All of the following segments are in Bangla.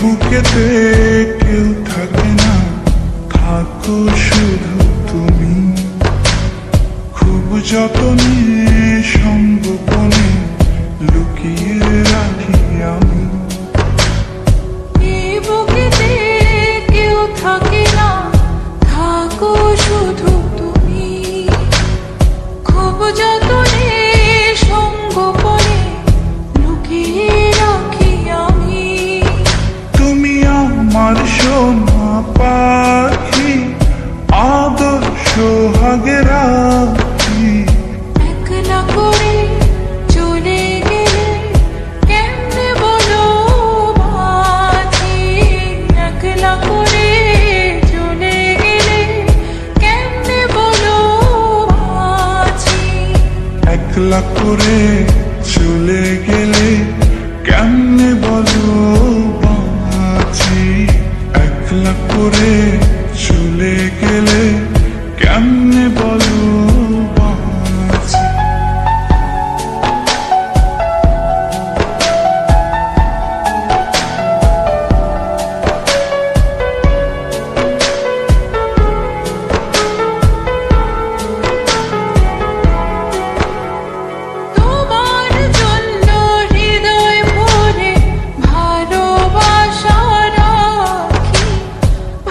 বুকেতে কেউ থাকে না, থাকো শুধু তুমি। খুব যতনে সঙ্গোপনে লুকিয়ে রাখি আমি। এই বুকেতে কেউ থাকে না, থাকো শুধু তুমি। খুব যতনে সঙ্গোপনে লুকিয়ে রাখি আমি। তুমি আমার সোনা পাখি, আদর সোহাগে রাখি। একলা করে চলে গেলে কেমনে বলো বাঁচি। একলা করে চলে গেলে কেমনে বলো বাঁচি। একলা করে চলে গেলে কেমনে বলো বাঁচি। একলা করে চলে গেলে কেমনে বলো বাঁচি। তোমার জন্য হৃদয় ভরে ভালোবাসা রাখি।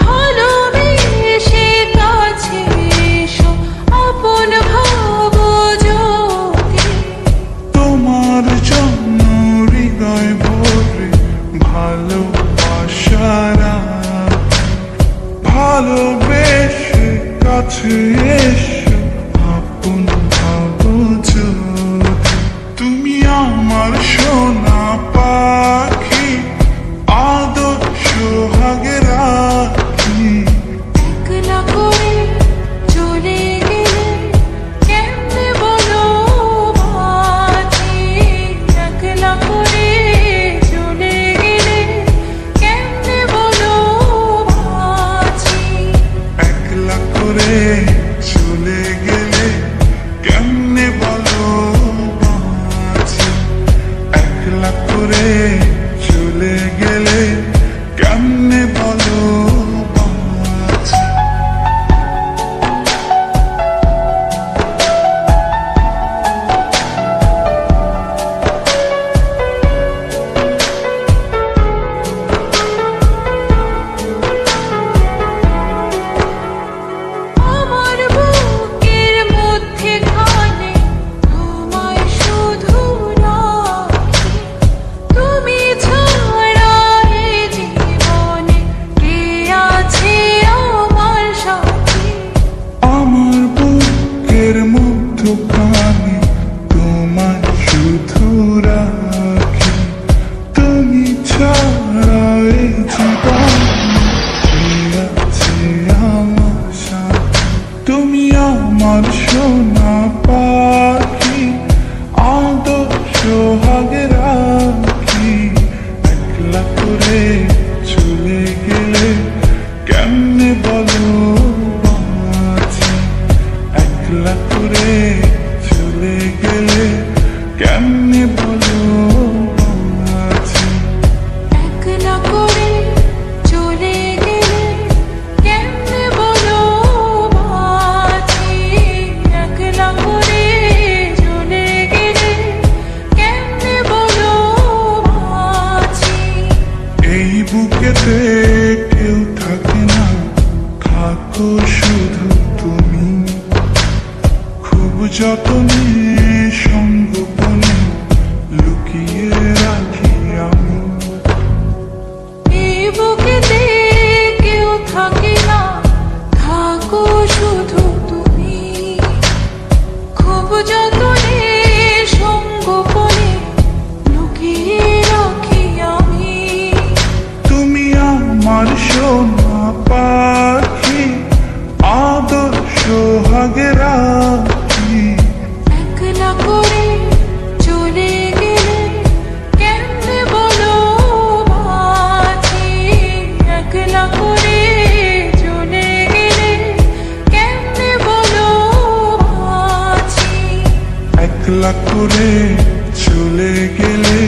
ভালোবেসে কাছে এসো, আপন ভাবো যদি। তোমার জন্য হৃদয় ভরে ভালোবাসা রাখি। ভালোবেসে কাছে এসো, আপন ভাবো যদি। তুমি আমার সোনা পাখি, আদর সোহাগে রাখি। একলা করে চলে গেলে কেমনে বলো বাঁচি। একলা করে চলে গেলে কেমনে বলো বাঁচি। একলা করে চলে গেলে কেমনে বলো বাঁচি। একলা করে চলে গেলে কেমনে বলো বাঁচি। আমার বুকের মধ্যে খানে তোমায় শুধু রাখি। তুমি ছাড়া এ জীবনে কে আছে আমার সাথী। আমার বুকের মধ্যখানে তোমায় শুধু রাখি। তুমি ছাড়া এই জীবনে কে আছে আমার সাথী। তুমি আমার সোনা পাখি, আদর সোহাগে রাখি। একলা করে চলে গেলে কেমনে বলো বাঁচি। একলা করে চলে গেলে কেমনে বলো বাঁচি। একলা করে চলে গেলে কেমনে বলো বাঁচি। একলা করে চলে গেলে কেমনে বলো বাঁচি। এই বুকেতে কেউ থাকে না, থাকো শুধু তুমি। খুব যতনে সঙ্গোপনে লুকিয়ে রাখি আমি। এই বুকেতে কেউ থাকে না, থাকো শুধু তুমি। খুব যতনে সঙ্গোপনে লুকিয়ে রাখি আমি। তুমি আমার সোনা পাখি, আদর সোহাগে রাখি। একলা করে চলে গেলে কেমনে বলো বাঁচি। একলা করে চলে গেলে কেমনে বলো বাঁচি। একলা করে চলে গেলে